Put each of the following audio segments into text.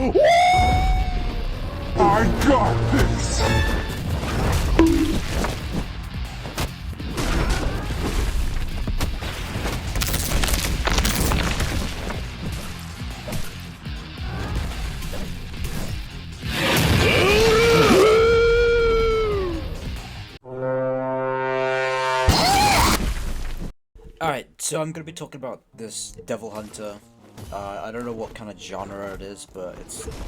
I got this! Alright, so I'm gonna be talking about this Devil Hunter. I don't know what kind of genre it is, but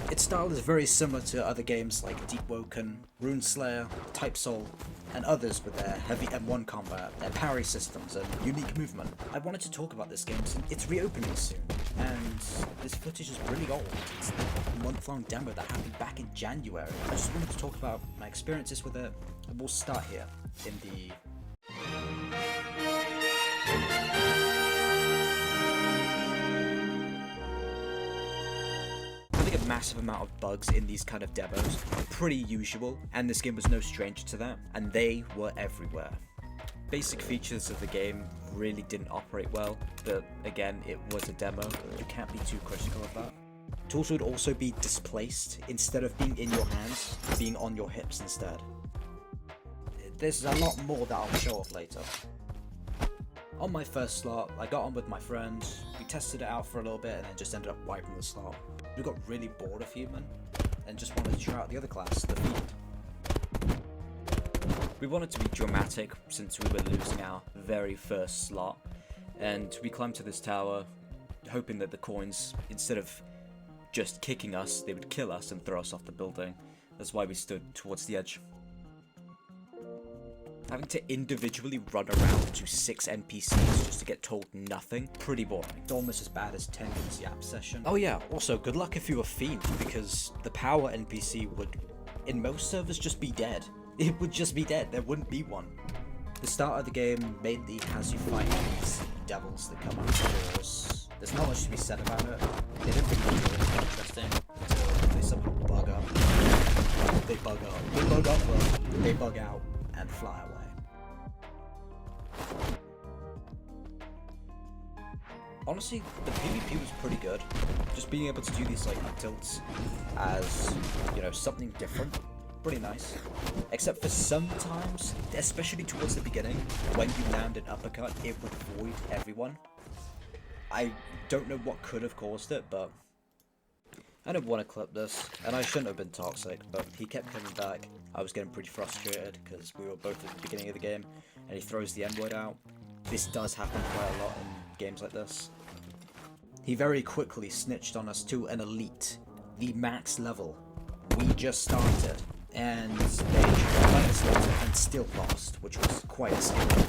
its style is very similar to other games like Deep Woken, Runeslayer, Type Soul, and others with their heavy M1 combat, their parry systems, and unique movement. I wanted to talk about this game since it's reopening soon, and this footage is really old. It's a month-long demo that happened back in January. I just wanted to talk about my experiences with it, and we'll start here in the a massive amount of bugs in these kind of demos, pretty usual, and this game was no stranger to that, and they were everywhere. Basic features of the game really didn't operate well, but again, it was a demo, you can't be too critical of that. Tools would also be displaced, instead of being in your hands, being on your hips instead. There's a lot more that I'll show off later. On my first slot, I got on with my friend, we tested it out for a little bit and then just ended up wiping the slot. We got really bored of human and just wanted to try out the other class, the Fiend. We wanted to be dramatic since we were losing our very first slot, and we climbed to this tower hoping that the coins, instead of just kicking us, they would kill us and throw us off the building. That's why we stood towards the edge. Having to individually run around to 6 NPCs just to get told nothing, pretty boring. It's almost as bad as Tengen's Yap session. Oh yeah, also good luck if you were Fiend, because the power NPC would, in most servers, just be dead. It would just be dead, there wouldn't be one. The start of the game mainly has you fight these devils that come out of doors. There's not much to be said about it. They didn't really do anything interesting until they somehow bug up. They bug up. They bug up, bro. They bug out and fly away. Honestly, the PvP was pretty good. Just being able to do these like up tilts as, you know, something different, pretty nice. Except for sometimes, especially towards the beginning, when you land an uppercut, it would void everyone. I don't know what could have caused it, but I didn't want to clip this, and I shouldn't have been toxic, but he kept coming back. I was getting pretty frustrated because we were both at the beginning of the game, and he throws the N-word out. This does happen quite a lot in games like this. He very quickly snitched on us to an elite, the max level. We just started, and they tried us later and still lost, which was quite scary.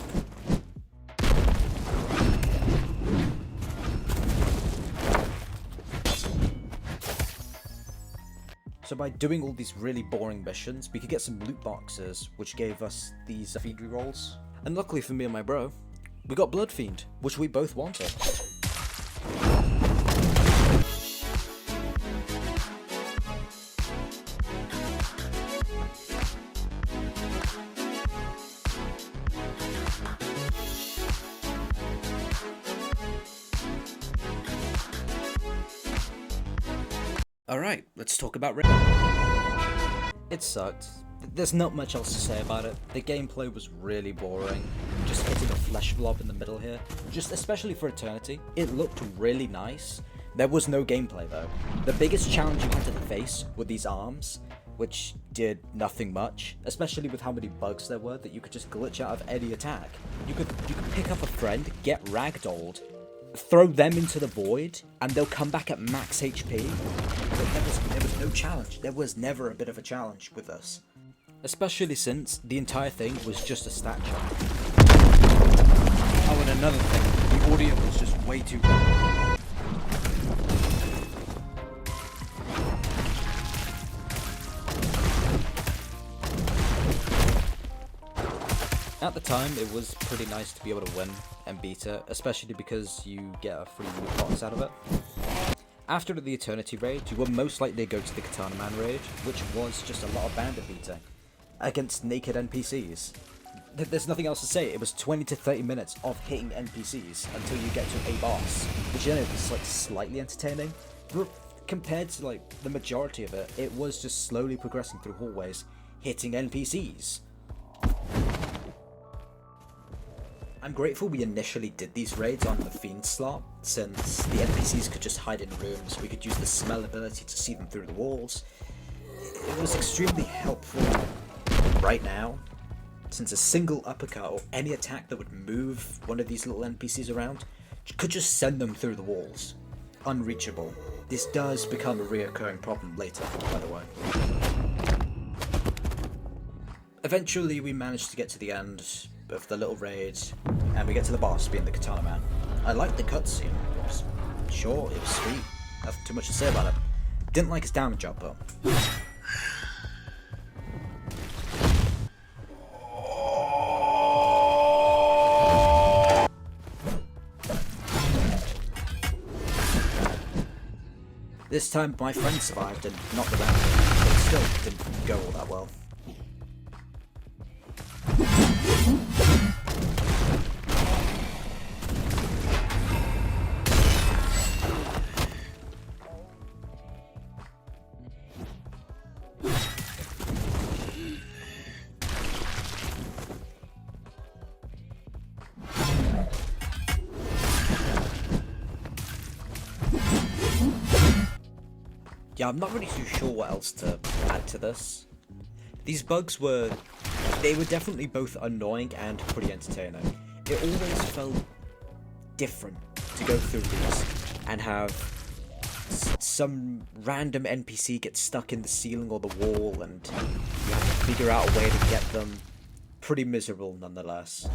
So by doing all these really boring missions, we could get some loot boxes, which gave us these Fiend rerolls. And luckily for me and my bro, we got Blood Fiend, which we both wanted. Alright, let's talk about Raid. It sucked. There's not much else to say about it. The gameplay was really boring. Just hitting a flesh blob in the middle here. Just especially for Eternity. It looked really nice. There was no gameplay though. The biggest challenge you had to face were these arms, which did nothing much, especially with how many bugs there were that you could just glitch out of any attack. You could pick up a friend, get ragdolled, throw them into the void, and they'll come back at max HP. But there was no challenge. There was never a bit of a challenge with us. Especially since the entire thing was just a stat chart. Oh, and another thing, the audio was just way too loud. At the time, it was pretty nice to be able to win and beat it, especially because you get a free loot box out of it. After the Eternity raid, you will most likely go to the Katana Man raid, which was just a lot of bandit beating against naked NPCs. There's nothing else to say. It was 20 to 30 minutes of hitting NPCs until you get to a boss, which is like slightly entertaining. compared to like the majority of it, it was just slowly progressing through hallways, hitting NPCs. I'm grateful we initially did these raids on the Fiend slot, since the NPCs could just hide in rooms, we could use the smell ability to see them through the walls. It was extremely helpful right now, since a single uppercut or any attack that would move one of these little NPCs around could just send them through the walls. Unreachable. This does become a reoccurring problem later, by the way. Eventually we managed to get to the end of the little raid, and we get to the boss, being the Katana Man. I liked the cutscene. It was short, it was sweet. Nothing too much to say about it. Didn't like his damage output. This time my friend survived and knocked the round, but it still didn't go all that well. Yeah, I'm not really too sure what else to add to this. These bugs were definitely both annoying and pretty entertaining. It always felt different to go through these and have some random NPC get stuck in the ceiling or the wall and you have to figure out a way to get them. Pretty miserable nonetheless.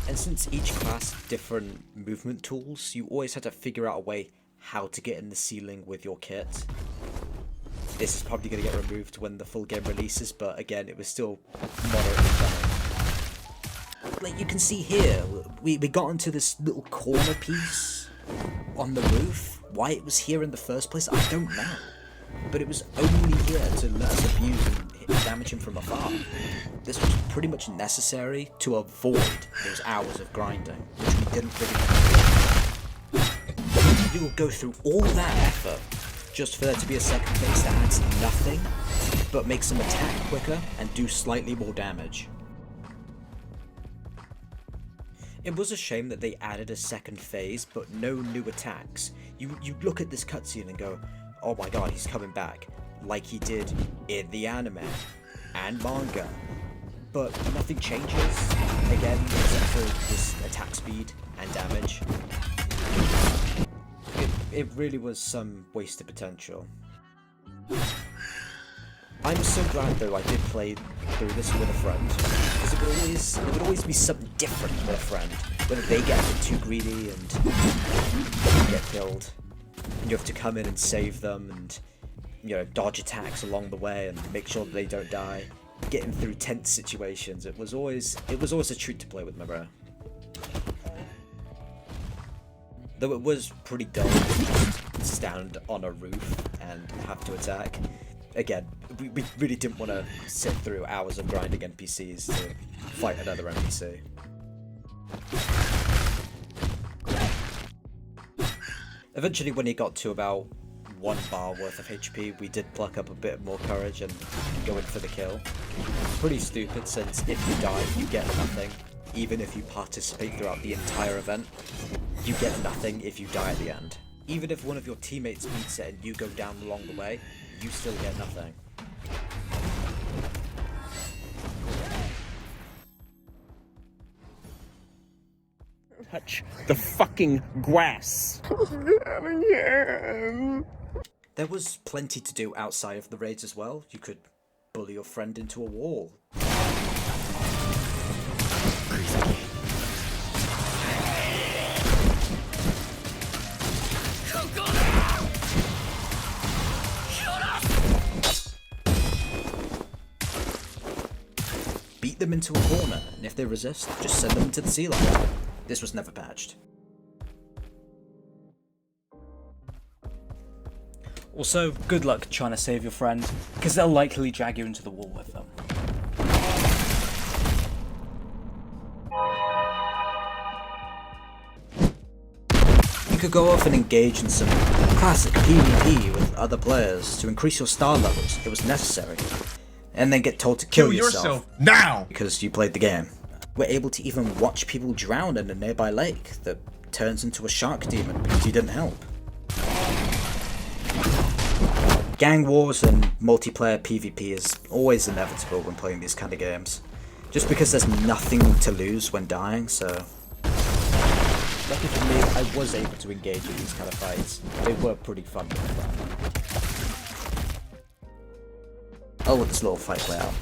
And since each class had different movement tools, you always had to figure out a way how to get in the ceiling with your kit. This is probably going to get removed when the full game releases, but again, it was still moderately funny. Like you can see here, we got into this little corner piece on the roof. Why it was here in the first place, I don't know. But it was only here to let us abuse and damage him from afar. This was pretty much necessary to avoid those hours of grinding, which we didn't really do. You will go through all that effort just for there to be a second phase that adds nothing, but makes them attack quicker and do slightly more damage. It was a shame that they added a second phase, but no new attacks. You look at this cutscene and go, oh my god, he's coming back, like he did in the anime and manga. But nothing changes, again, except for this attack speed and damage. It really was some wasted potential. I'm so glad though I did play through this with a friend, because it would always be something different with a friend. Whether they get a bit too greedy and get killed, and you have to come in and save them and, you know, dodge attacks along the way and make sure that they don't die. Getting through tense situations, it was always a treat to play with my bro. Though it was pretty dull to just stand on a roof and have to attack. Again, we really didn't want to sit through hours of grinding NPCs to fight another NPC. Eventually, when he got to about 1 bar worth of HP, we did pluck up a bit more courage and go in for the kill. Pretty stupid, since if you die, you get nothing. Even if you participate throughout the entire event, you get nothing if you die at the end. Even if one of your teammates beats it and you go down along the way, you still get nothing. Touch the fucking grass. There was plenty to do outside of the raids as well. You could bully your friend into a wall. Beat them into a corner, and if they resist, just send them into the ceiling. This was never patched. Also, good luck trying to save your friend, because they'll likely drag you into the wall with them. You could go off and engage in some classic PvP with other players to increase your star levels if it was necessary, and then get told to kill yourself now! because you played the game. We're able to even watch people drown in a nearby lake that turns into a shark demon because you didn't help. Gang wars and multiplayer PvP is always inevitable when playing these kind of games, just because there's nothing to lose when dying, so... Lucky for me, I was able to engage in these kind of fights. They were pretty fun to run. I'll let this little fight play out.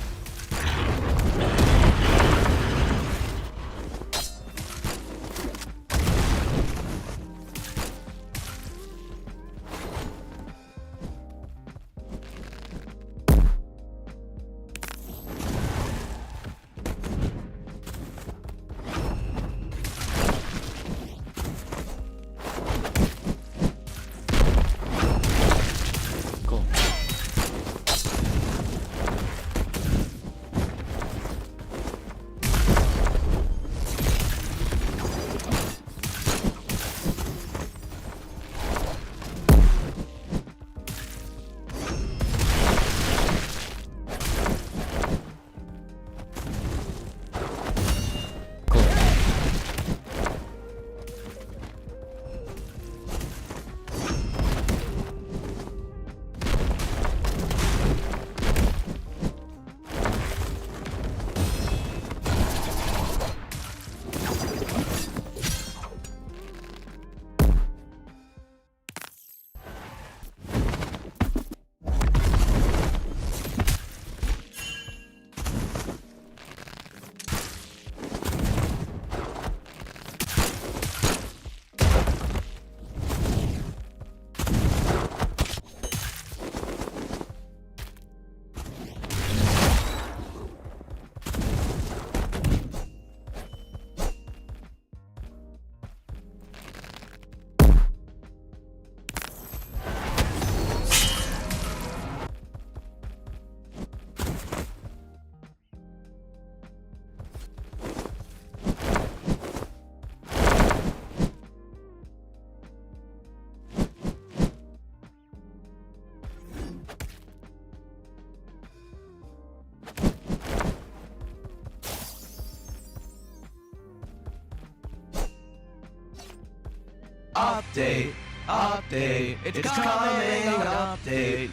Update, it's coming, update.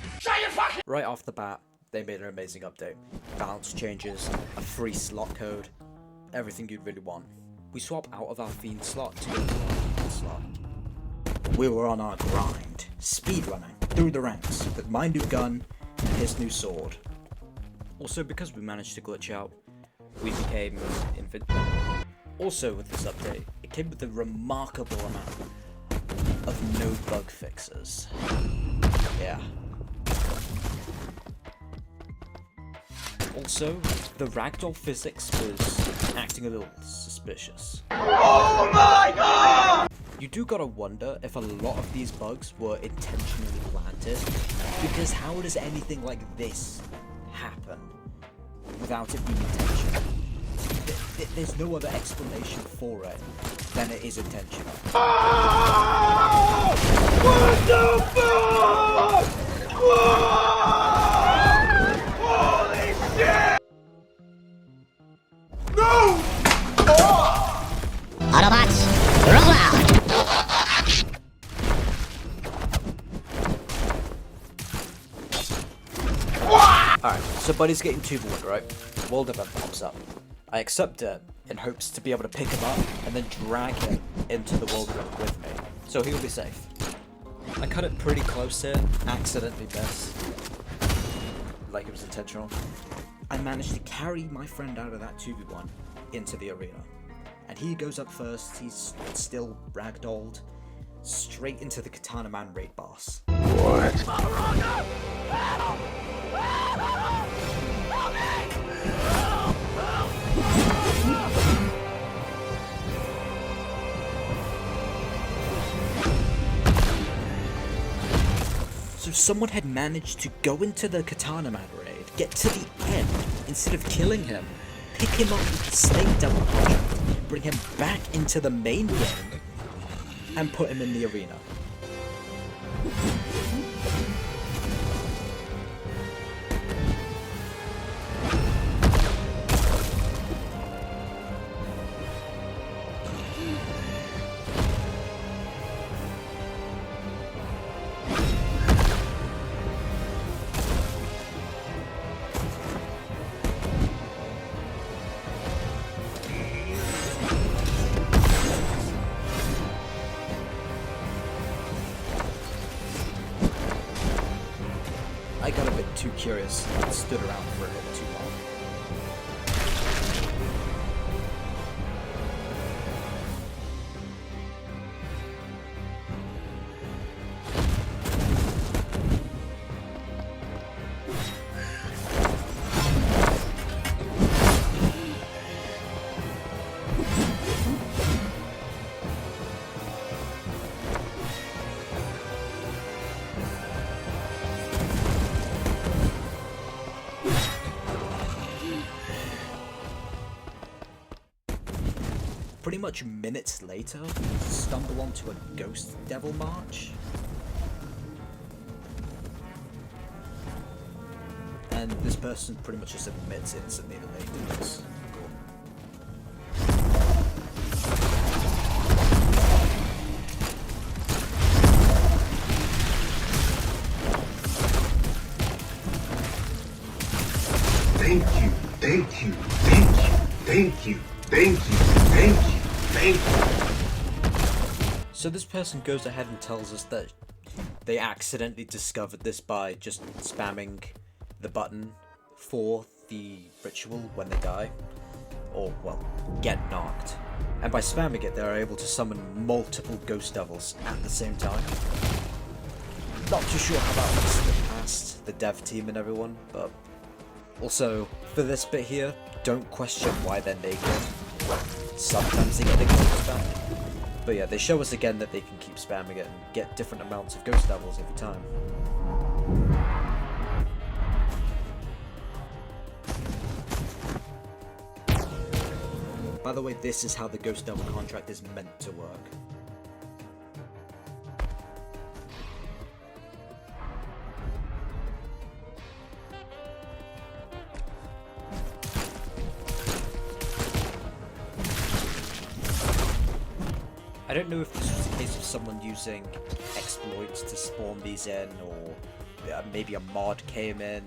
Right off the bat, they made an amazing update. Balance changes, a free slot code, everything you'd really want. We swap out of our Fiend slot to go to our Fiend slot. We were on our grind, speedrunning through the ranks with my new gun and his new sword. Also, because we managed to glitch out, we became invincible. Also, with this update, it came with a remarkable amount of no bug fixes. Yeah. Also, the ragdoll physics was acting a little suspicious. Oh my god! You do gotta wonder if a lot of these bugs were intentionally planted, because how does anything like this happen without it being intentional? There's no other explanation for it than it is intentional. Oh! What the fuck? Whoa! Holy shit! No! Autobots, roll out! Alright, so Buddy's getting tubewood, right? World event pops up. I accept it in hopes to be able to pick him up and then drag him into the world event with me, so he'll be safe. I cut it pretty close here, accidentally missed, like it was intentional. I managed to carry my friend out of that 2v1 into the arena, and he goes up first. He's still ragdolled straight into the Katana Man raid boss. So someone had managed to go into the Katana Man raid, get to the end, instead of killing him, pick him up with the snake double punch, bring him back into the main game, and put him in the arena. I got a bit too curious and stood around for a bit too long. Pretty much minutes later, stumble onto a Ghost Devil March. And this person pretty much just admits instantly that they did this. Thank you, thank you, thank you, thank you, thank you, thank you, thank you. So this person goes ahead and tells us that they accidentally discovered this by just spamming the button for the ritual when they die, or, well, get knocked. And by spamming it, they're able to summon multiple Ghost Devils at the same time. Not too sure how that looks in the past, the dev team and everyone, but also, for this bit here, don't question why they're naked. Sometimes they get their clothes back. But yeah, they show us again that they can keep spamming it and get different amounts of Ghost Devils every time. By the way, this is how the Ghost Devil contract is meant to work. I don't know if this was a case of someone using exploits to spawn these in, or maybe a mod came in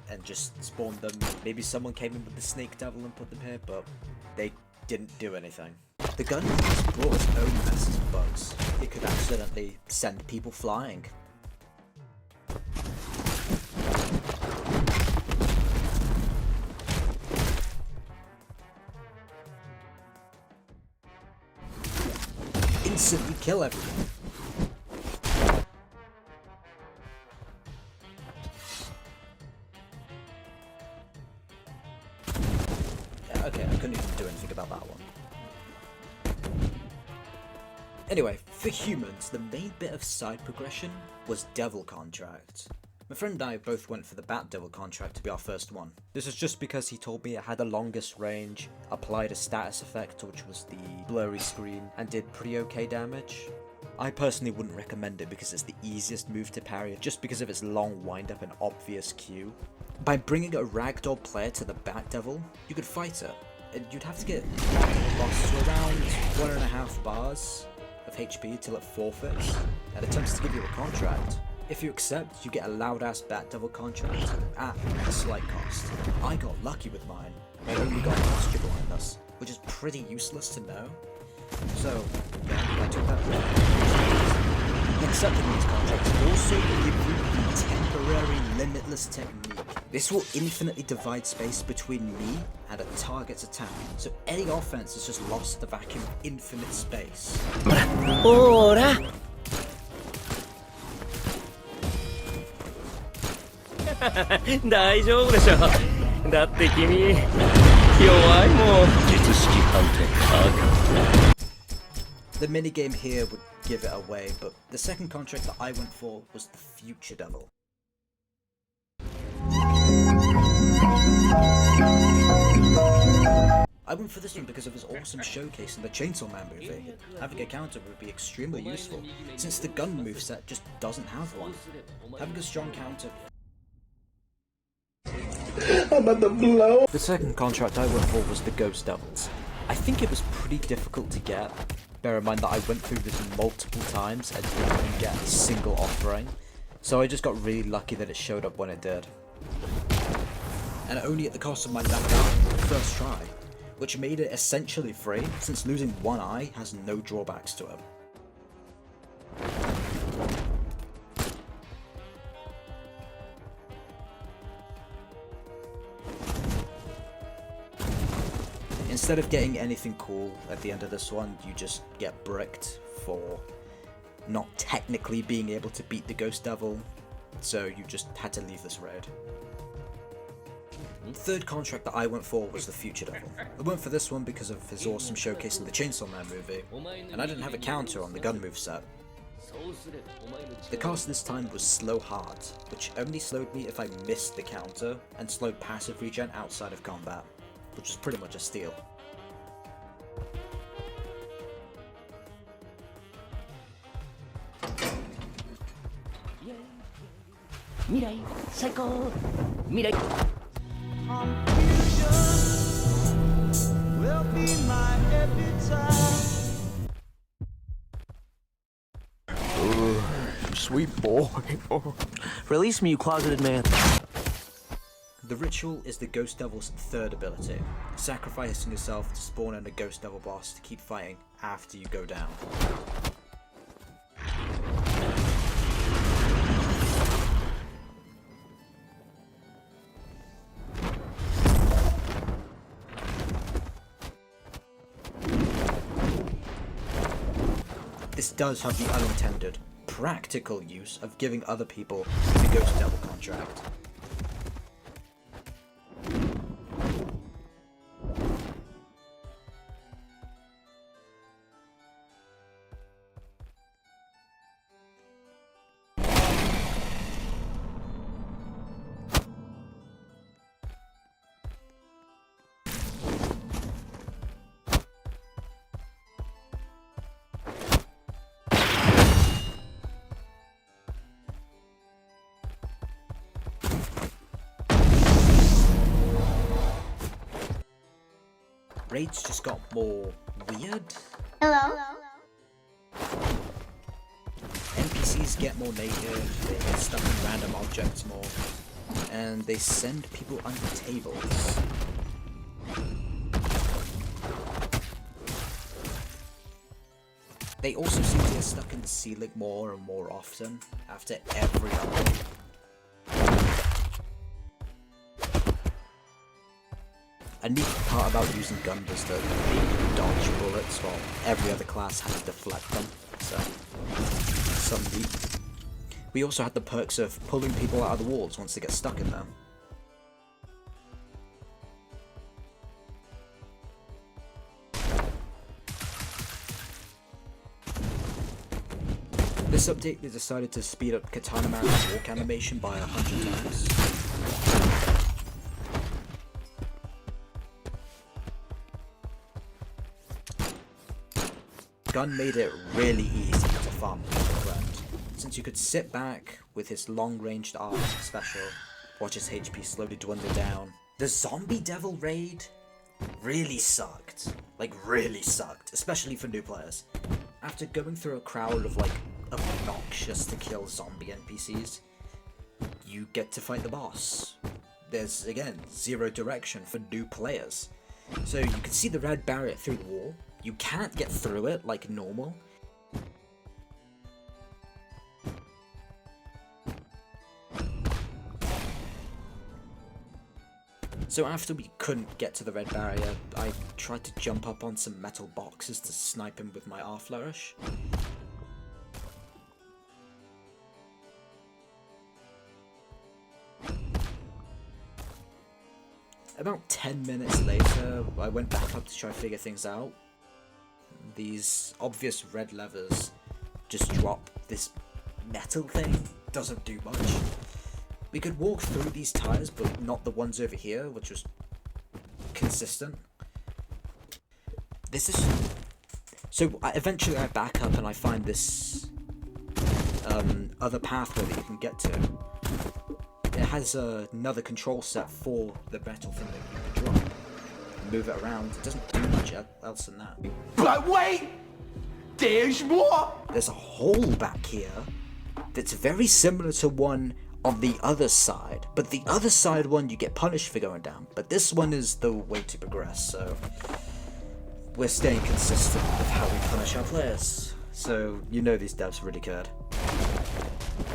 and just spawned them. Maybe someone came in with the Snake Devil and put them here, but they didn't do anything. The gun has brought its own messes of bugs. It could accidentally send people flying. Instantly kill everyone. Yeah, okay, I couldn't even do anything about that one. Anyway, for humans, the main bit of side progression was Devil Contract. My friend and I both went for the Bat Devil contract to be our first one. This was just because he told me it had the longest range, applied a status effect which was the blurry screen, and did pretty okay damage. I personally wouldn't recommend it because it's the easiest move to parry, just because of its long wind up and obvious Q. By bringing a ragdoll player to the Bat Devil, you could fight it. You'd have to get lost to around 1.5 bars of HP till it forfeits and attempts to give you a contract. If you accept, you get a loud-ass Bat Devil contract at a slight cost. I got lucky with mine. I only got posture blindness, which is pretty useless to know. So, yeah, I took that risk. Accepting these contracts also give you a temporary limitless technique. This will infinitely divide space between me and a target's attack, so any offense is just lost to the vacuum of infinite space. Ora! 大丈夫でしょ。だって君弱いもん。術式判定 The minigame here would give it away, but the second contract that I went for was the Future Devil. I I went for this one because of his awesome showcase in the Chainsaw Man movie. Having a counter would be extremely useful, since the gun moveset just doesn't have one. Having a strong counter... I'm about to blow. The second contract I went for was the Ghost Devils. I think it was pretty difficult to get. Bear in mind that I went through this multiple times and didn't even get a single offering, so I just got really lucky that it showed up when it did. And only at the cost of my left eye, first try, which made it essentially free, since losing one eye has no drawbacks to it. Instead of getting anything cool at the end of this one, you just get bricked for not technically being able to beat the Ghost Devil, so you just had to leave this raid. The third contract that I went for was the Future Devil. I went for this one because of his awesome showcase in the Chainsaw Man movie, and I didn't have a counter on the gun moveset. The cast this time was Slow Hard, which only slowed me if I missed the counter, and slowed passive regen outside of combat, which was pretty much a steal. Mirai, psycho! Mirai! Will be my epitaph. Sweet boy. Release me, you closeted man. The Ritual is the Ghost Devil's third ability, sacrificing yourself to spawn in a Ghost Devil boss to keep fighting after you go down. This does have the unintended, practical use of giving other people the Ghost Devil contract. Raids just got more weird. Hello? NPCs get more naked, they get stuck in random objects more, and they send people under tables. They also seem to get stuck in the ceiling more and more often after every update. A neat part about using gun was that they could dodge bullets while every other class had to deflect them, so something neat. We also had the perks of pulling people out of the walls once they get stuck in them. This update, they decided to speed up Katana Man's walk animation by 100 times. Gun made it really easy to farm with the friend, since you could sit back with his long-ranged arc special, watch his HP slowly dwindle down. The Zombie Devil raid really sucked. Like, really sucked, especially for new players. After going through a crowd of, like, obnoxious to kill zombie NPCs, you get to fight the boss. There's, again, zero direction for new players. So you can see the red barrier through the wall. You can't get through it like normal. So after we couldn't get to the red barrier, I tried to jump up on some metal boxes to snipe him with my R flourish. About 10 minutes later, I went back up to try to figure things out. These obvious red levers just drop this metal thing. Doesn't do much. We could walk through these tires, but not the ones over here, which was consistent. This is... So eventually I back up and I find this other pathway that you can get to. It has another control set for the metal thing that you can drop. Move it around. It doesn't do much else than that. But wait! There's more! There's a hole back here that's very similar to one on the other side, but the other side one you get punished for going down, but this one is the way to progress, so we're staying consistent with how we punish our players. So you know these devs really cared.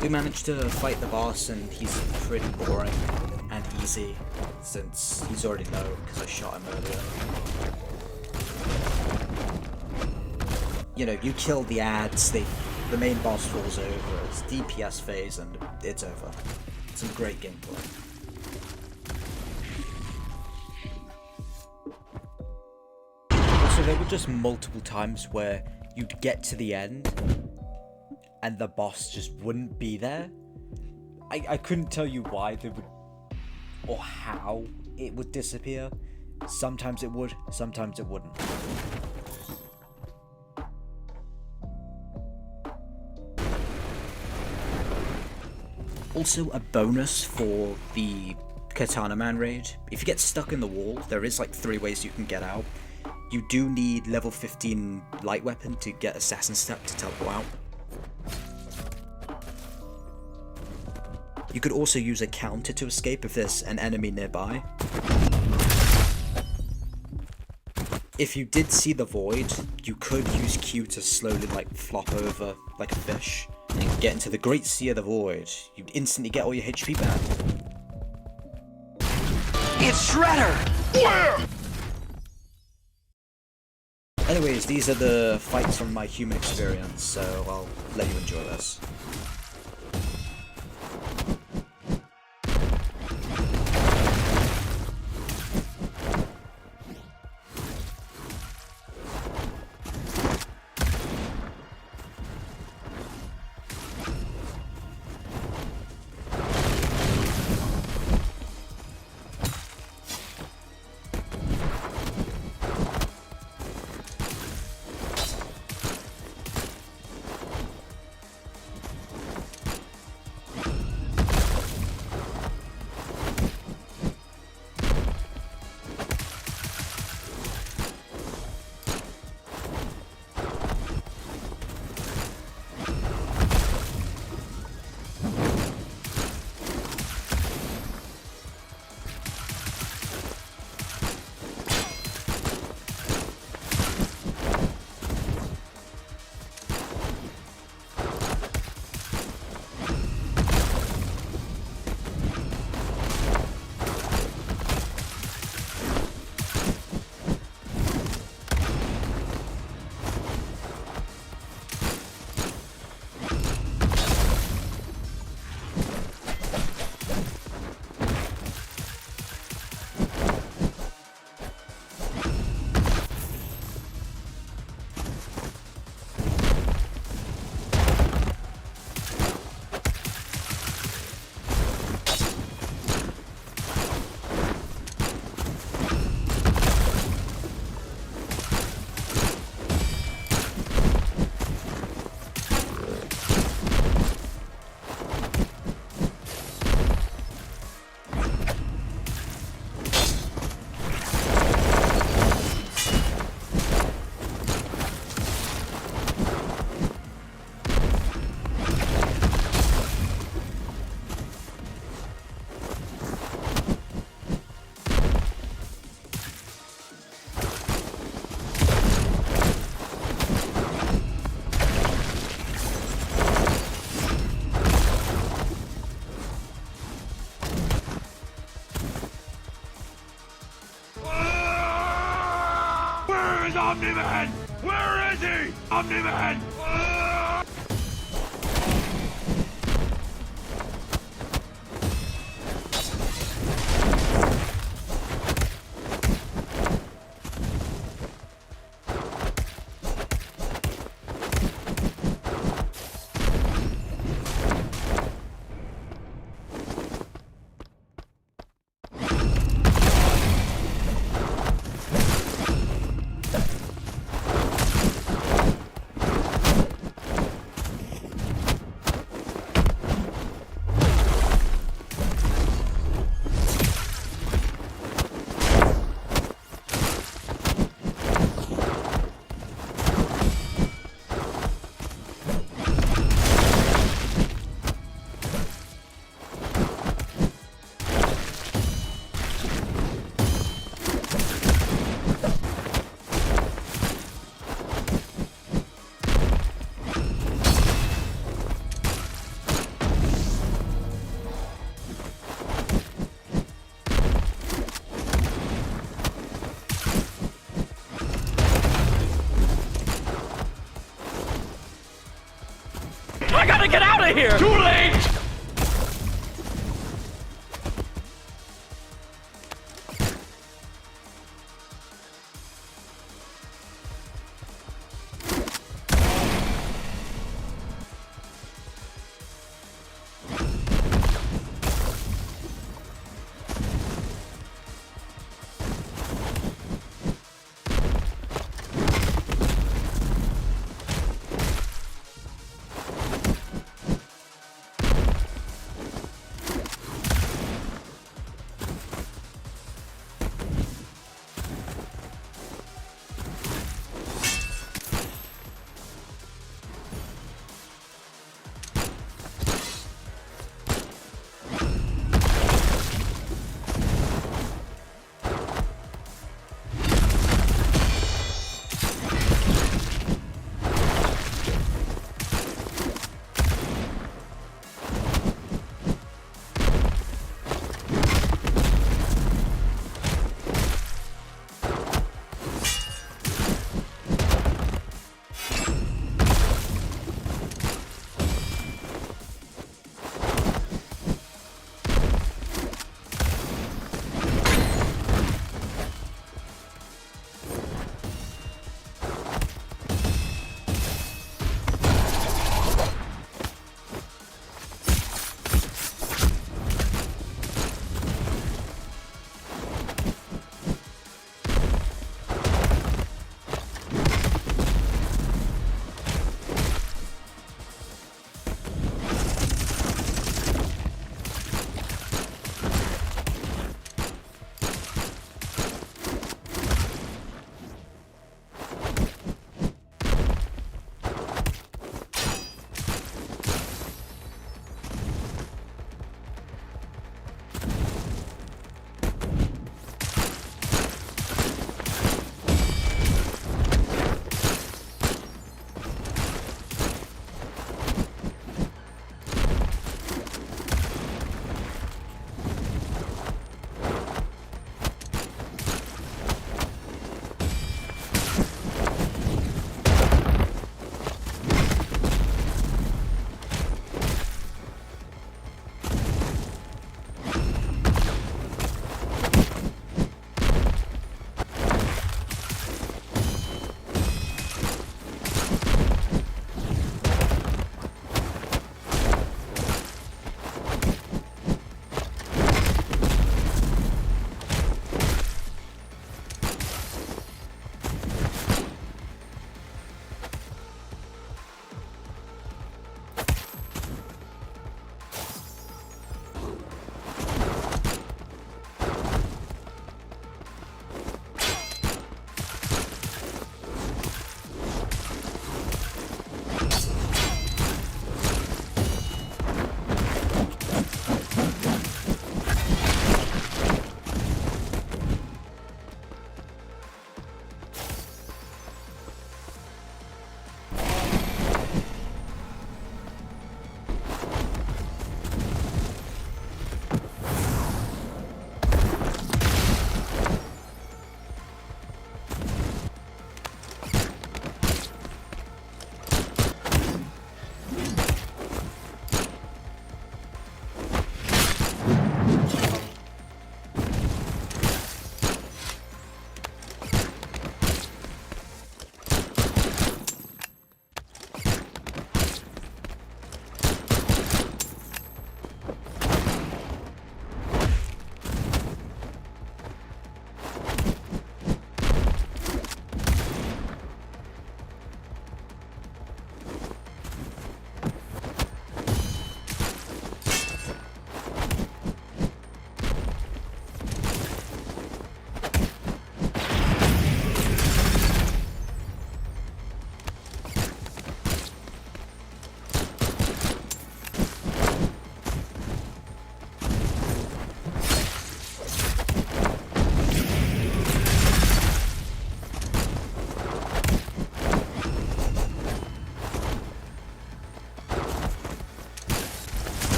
We managed to fight the boss and he's pretty boring and easy since he's already low because I shot him earlier. You know, you kill the ads, the main boss falls over, it's DPS phase and it's over. Some great gameplay. So there were just multiple times where you'd get to the end and the boss just wouldn't be there. I couldn't tell you why they would or how it would disappear. Sometimes it would, sometimes it wouldn't. Also a bonus for the Katana Man raid. If you get stuck in the wall, there is like 3 ways you can get out. You do need level 15 light weapon to get assassin step to teleport out. You could also use a counter to escape if there's an enemy nearby. If you did see the void, you could use Q to slowly like flop over like a fish and get into the great sea of the void. You'd instantly get all your HP back. It's Shredder! Where? Anyways, these are the fights from my human experience, so I'll let you enjoy this. Omni-Man! Where is he? Omni-Man! out of here! Too late!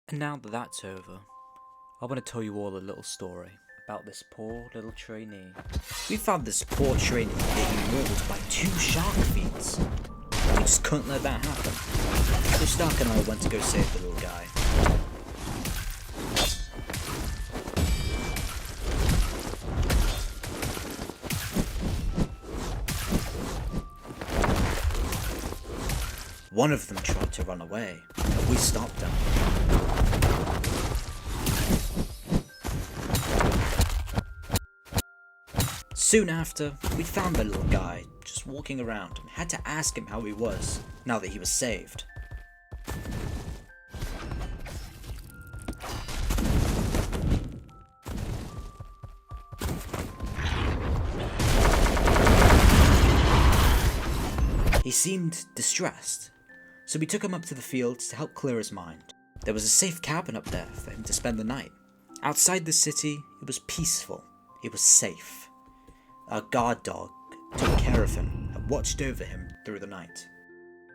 And now that that's over, I want to tell you all a little story about this poor little trainee. We found this poor trainee getting mauled by 2 shark fiends. We just couldn't let that happen. So Stark and I went to go save the little guy. One of them tried to run away, but we stopped them. Soon after, we found the little guy just walking around and had to ask him how he was, now that he was saved. He seemed distressed, so we took him up to the fields to help clear his mind. There was a safe cabin up there for him to spend the night. Outside the city, it was peaceful, it was safe. Our guard dog took care of him and watched over him through the night.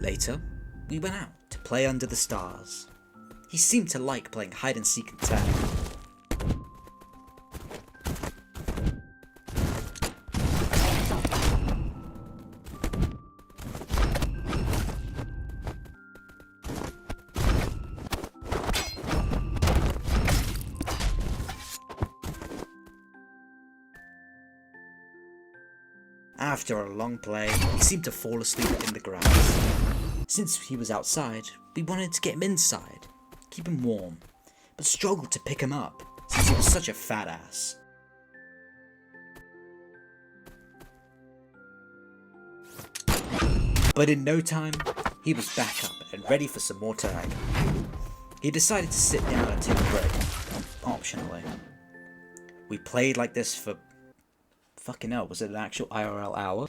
Later, we went out to play under the stars. He seemed to like playing hide and seek and tag. After a long play, he seemed to fall asleep in the grass. Since he was outside, we wanted to get him inside, keep him warm, but struggled to pick him up since he was such a fat ass. But in no time, he was back up and ready for some more tag. He decided to sit down and take a break, optionally. We played like this for... fucking hell, was it an actual IRL hour?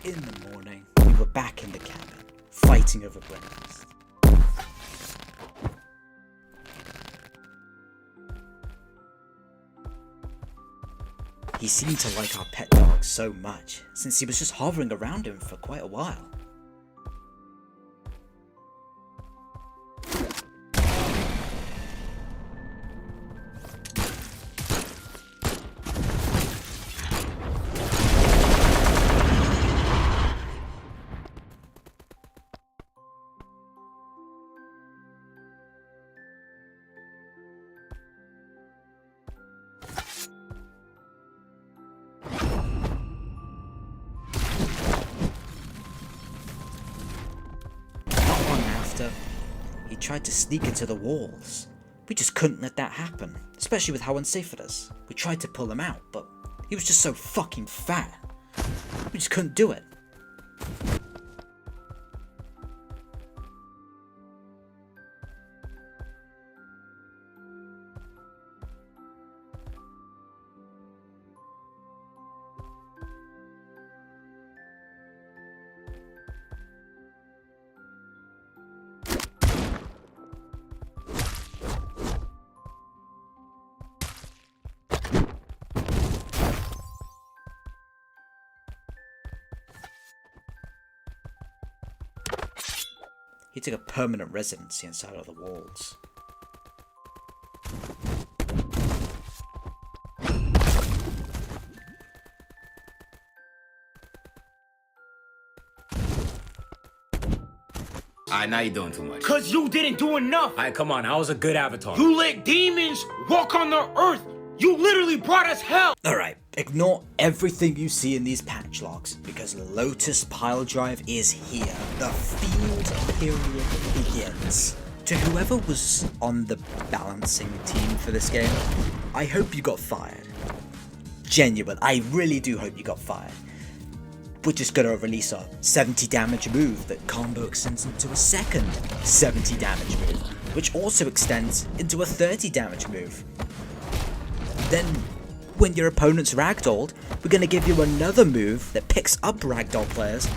In the morning, we were back in the cabin, fighting over breakfast. He seemed to like our pet dog so much, since he was just hovering around him for quite a while. He tried to sneak into the walls. We just couldn't let that happen, especially with how unsafe it is. We tried to pull him out, but he was just so fucking fat. We just couldn't do it. He took a permanent residency inside of the walls. Alright, now you're doing too much. Cause you didn't do enough. Alright, come on. I was a good avatar. You let demons walk on the earth. You literally brought us hell. Alright, ignore everything you see in these patch logs, because Lotus Pile Drive is here. The Fiend Period begins. To whoever was on the balancing team for this game, I hope you got fired. Genuine, I really do hope you got fired. We're just gonna release a 70 damage move that combo extends into a second 70 damage move, which also extends into a 30 damage move. Then, when your opponent's ragdolled, we're gonna give you another move that picks up ragdoll players,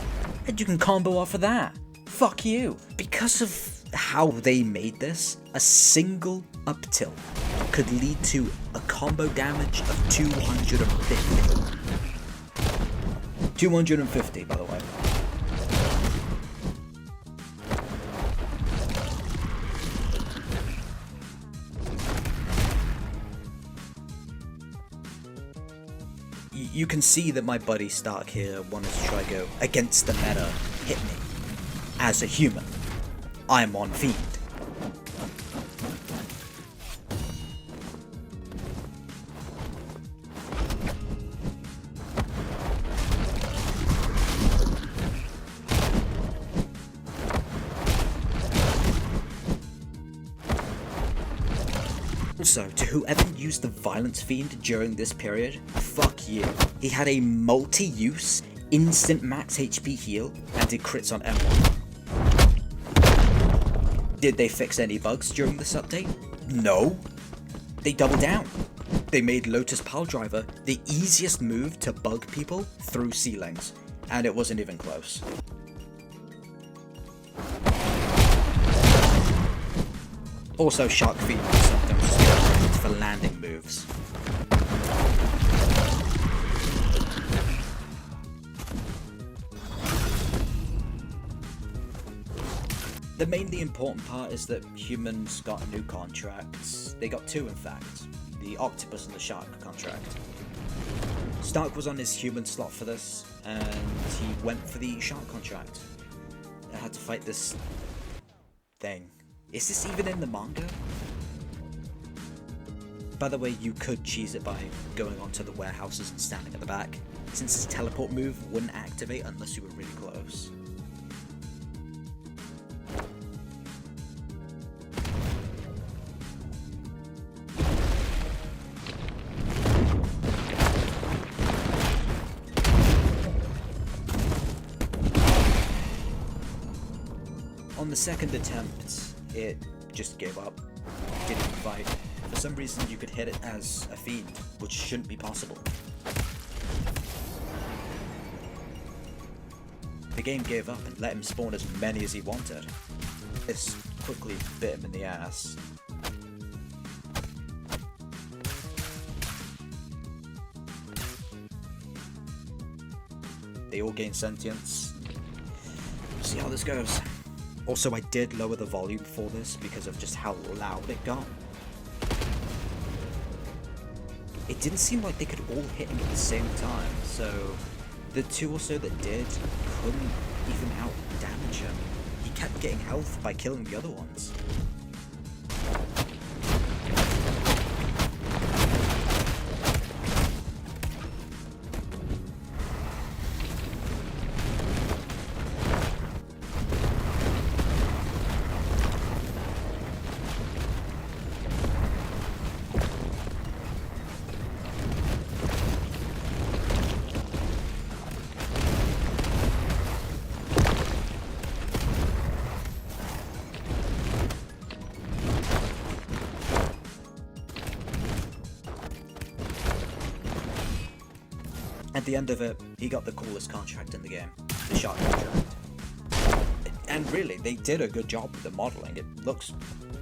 and you can combo off of that. Fuck you. Because of how they made this, a single up tilt could lead to a combo damage of 250. 250, by the way. You can see that my buddy Stark here wanted to try go against the meta, hit me. As a human, I'm on Fiend. Also, to whoever used the Violence Fiend during this period, fuck you. He had a multi-use, instant max HP heal, and did crits on M1. Did they fix any bugs during this update? No. They doubled down. They made Lotus Piledriver the easiest move to bug people through ceilings, and it wasn't even close. Also, Shark Fiend sometimes just get praised for landing moves. The mainly important part is that humans got new contracts. They got two, in fact. The Octopus and the Shark contract. Stark was on his human slot for this, and he went for the Shark contract. I had to fight this thing. Is this even in the manga? By the way, you could cheese it by going onto the warehouses and standing at the back, since his teleport move wouldn't activate unless you were really close. On the second attempt, it just gave up, didn't fight. For some reason you could hit it as a fiend, which shouldn't be possible. The game gave up and let him spawn as many as he wanted. This quickly bit him in the ass. They all gain sentience. We'll see how this goes. Also, I did lower the volume for this because of just how loud it got. It didn't seem like they could all hit him at the same time, so the two or so that did couldn't even out damage him. He kept getting health by killing the other ones. At the end of it, he got the coolest contract in the game, the Shark contract. And really, they did a good job with the modeling. It looks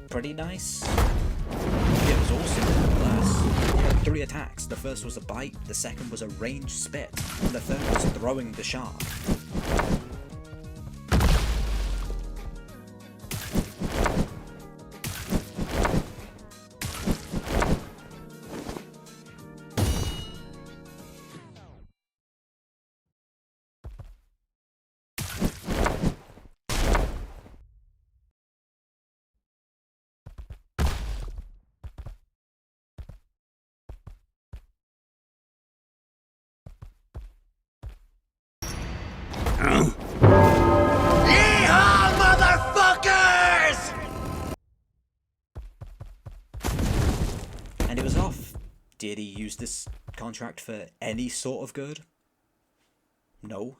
pretty nice. It was awesome in class. It had 3 attacks. The first was a bite, the second was a ranged spit, and the third was throwing the shark. and it was off. Did he use this contract for any sort of good? No.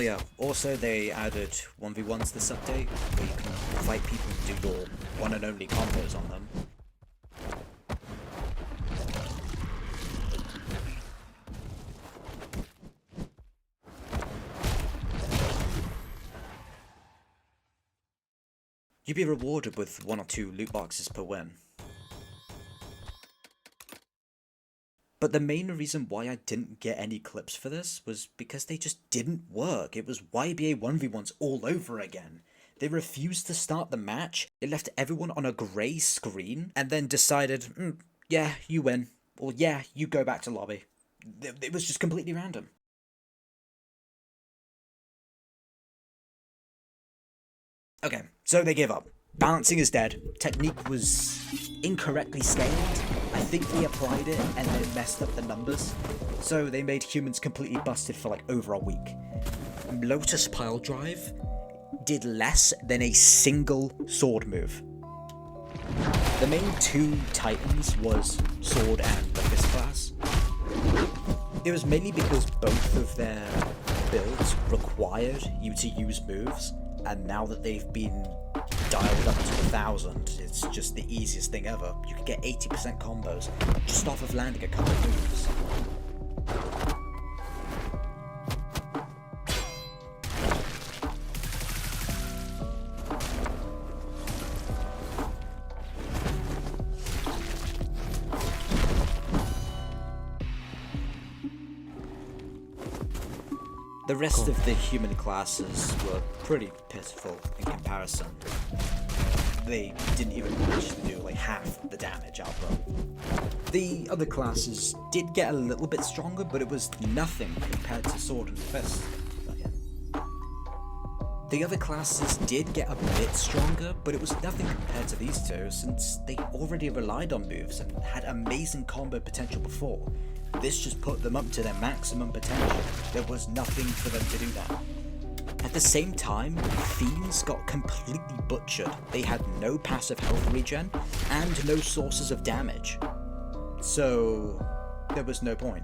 yeah, also they added 1v1s this update, where you can fight people and do your one and only combos on them. You'd be rewarded with 1 or 2 loot boxes per win. But the main reason why I didn't get any clips for this was because they just didn't work. It was YBA 1v1s all over again. They refused to start the match, it left everyone on a grey screen, and then decided, yeah, you win, or yeah, you go back to lobby. It was just completely random. Okay, so they give up. Balancing is dead. Technique was incorrectly scaled. I think they applied it and then messed up the numbers. So they made humans completely busted for like over a week. Lotus Pile Drive did less than a single sword move. The main 2 titans was sword and the fist class. It was mainly because both of their builds required you to use moves, and now that they've been dialed up to 1000, it's just the easiest thing ever. You can get 80% combos just off of landing a couple of moves. The rest of the human classes were pretty pitiful in comparison. They didn't even manage to do like half the damage output. The other classes did get a little bit stronger, but it was nothing compared to sword and fist. The other classes did get a bit stronger, but it was nothing compared to these two, since they already relied on moves and had amazing combo potential before. This just put them up to their maximum potential. There was nothing for them to do that. At the same time, Fiends got completely butchered. They had no passive health regen, and no sources of damage. So, there was no point.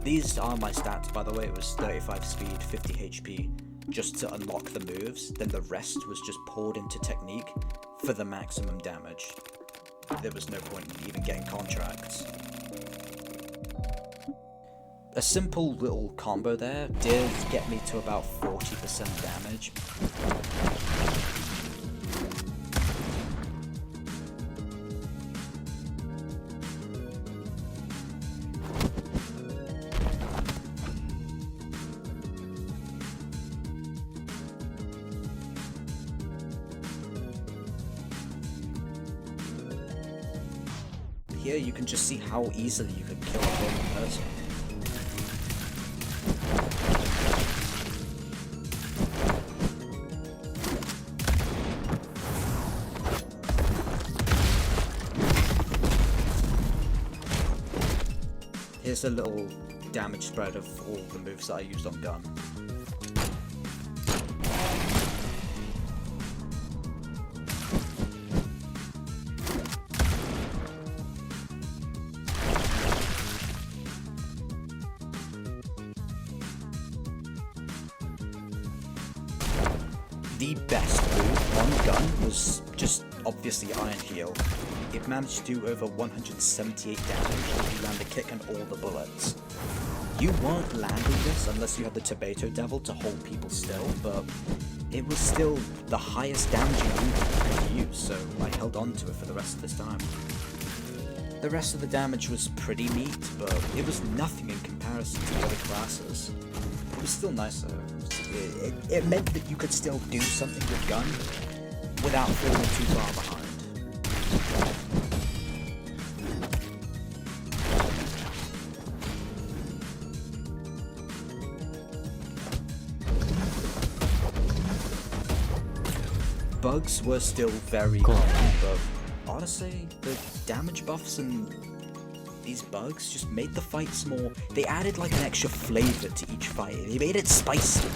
These are my stats, by the way. It was 35 speed, 50 HP, just to unlock the moves. Then the rest was just poured into technique for the maximum damage. There was no point in even getting contracts. A simple little combo there did get me to about 40% damage. Here you can just see how easily you could kill a whole person. Here's a little damage spread of all the moves that I used on gun. The best move on gun was just obviously Iron Heel. It managed to do over 178 damage if you land a kick and all the bullets. You weren't landing this unless you had the Tomato Devil to hold people still, but it was still the highest damaging move I could use, so I held on to it for the rest of this time. The rest of the damage was pretty neat, but it was nothing in comparison to the other classes. It was still nicer. It meant that you could still do something with gun without falling too far behind. Bugs were still very common, but honestly, the damage buffs and these bugs just made the fights more... They added like an extra flavor to each fight. They made it spicy.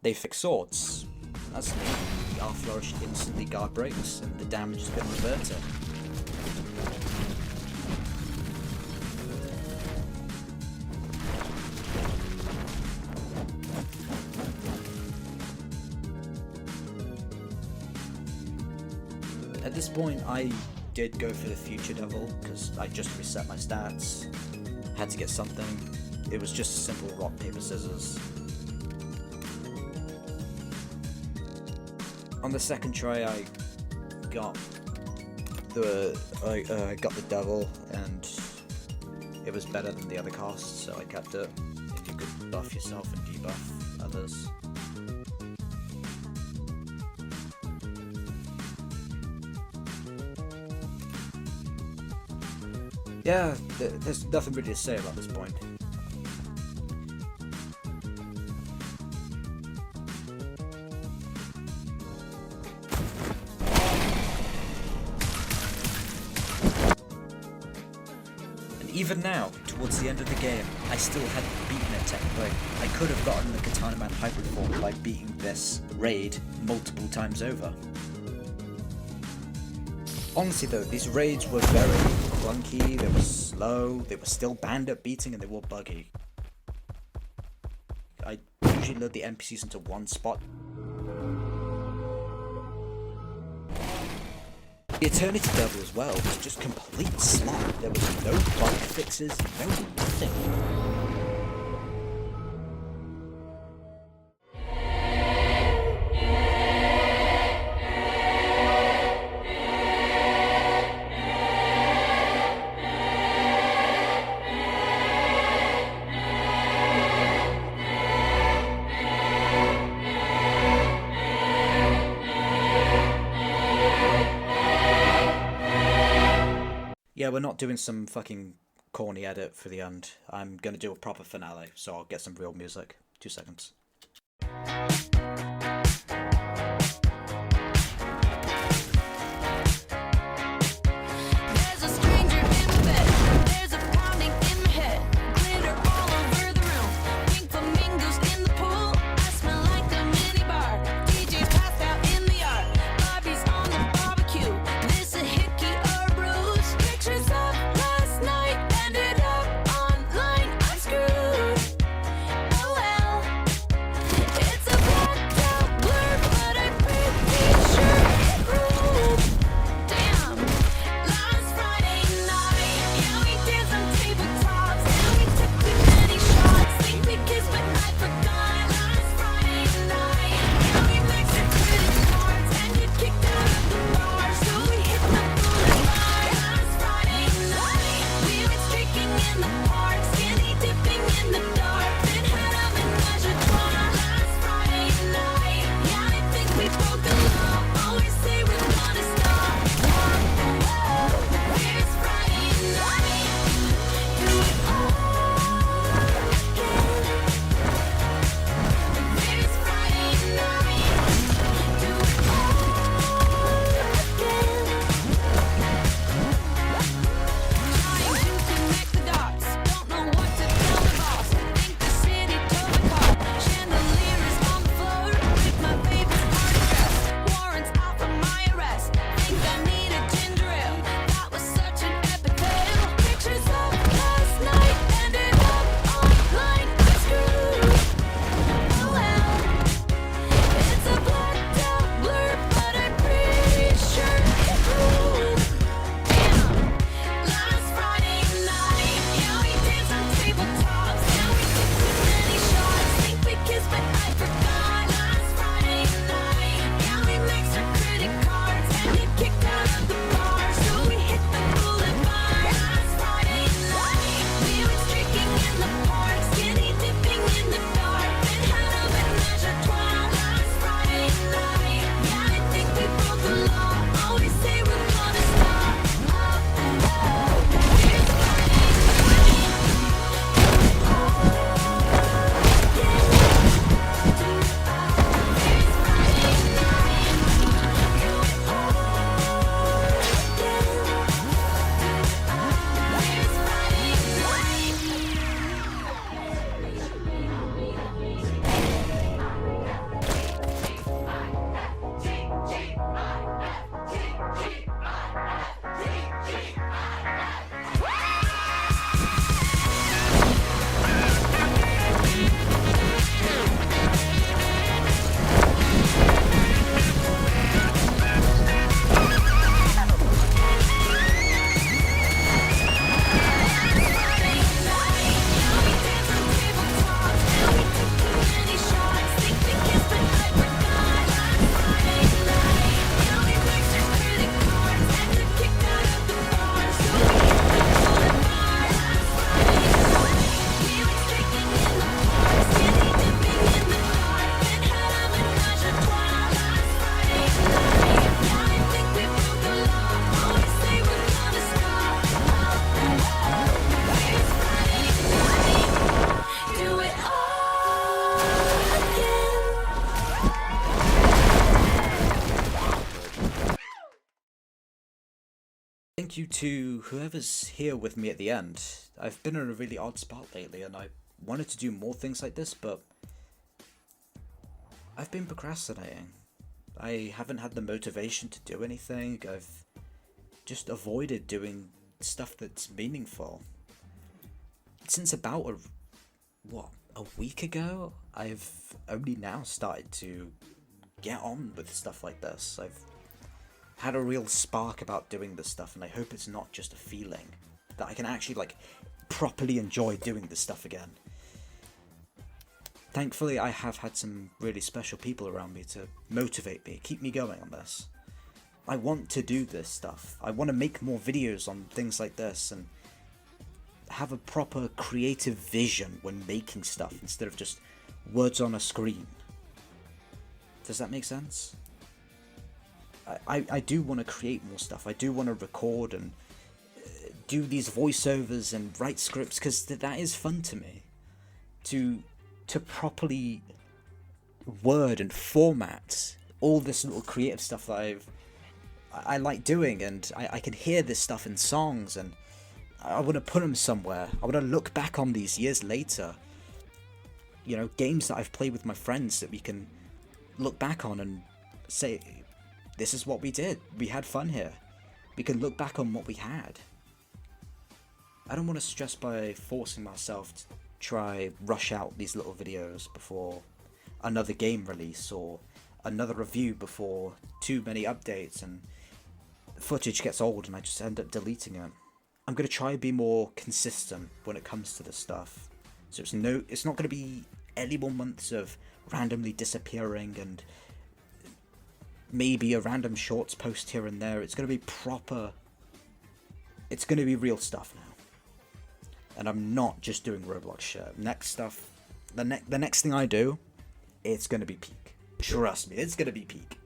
They fix swords. That's neat. The R flourish instantly guard breaks, and the damage has been reverted. At this point, I did go for the Future Devil, because I just reset my stats, had to get something. It was just a simple rock, paper, scissors. On the second try, I got the devil, and it was better than the other costs, so I kept it. If you could buff yourself and debuff others. Yeah, there's nothing really to say about this point. And even now, towards the end of the game, I still hadn't beaten it technically. I could have gotten the Katana Man hybrid form by beating this raid multiple times over. Honestly though, these raids were very clunky, they were slow, they were still bandit beating, and they were buggy. I usually load the NPCs into one spot. The Eternity Devil as well was just complete slop. There was no bug fixes, no nothing. Yeah, we're not doing some fucking corny edit for the end. I'm gonna do a proper finale, so I'll get some real music. 2 seconds. Thank you to whoever's here with me at the end. I've been in a really odd spot lately and I wanted to do more things like this, but I've been procrastinating. I haven't had the motivation to do anything. I've just avoided doing stuff that's meaningful. Since about a week ago, I've only now started to get on with stuff like this. I've had a real spark about doing this stuff, and I hope it's not just a feeling, that I can actually like properly enjoy doing this stuff again. Thankfully, I have had some really special people around me to motivate me, keep me going on this. I want to do this stuff. I want to make more videos on things like this and have a proper creative vision when making stuff instead of just words on a screen. Does that make sense? I do want to create more stuff. I do want to record and do these voiceovers and write scripts, because that is fun to me. To properly word and format all this little creative stuff that I like doing, and I can hear this stuff in songs, and I want to put them somewhere. I want to look back on these years later. You know, games that I've played with my friends that we can look back on and say, this is what we did. We had fun here. We can look back on what we had. I don't want to stress by forcing myself to try rush out these little videos before another game release or another review before too many updates and footage gets old and I just end up deleting it. I'm going to try and be more consistent when it comes to this stuff. So it's not going to be any more months of randomly disappearing and maybe a random shorts post here and there. It's going to be proper. It's going to be real stuff now. And I'm not just doing Roblox shit. Next stuff, the next thing I do, it's going to be peak. Trust me, it's going to be peak.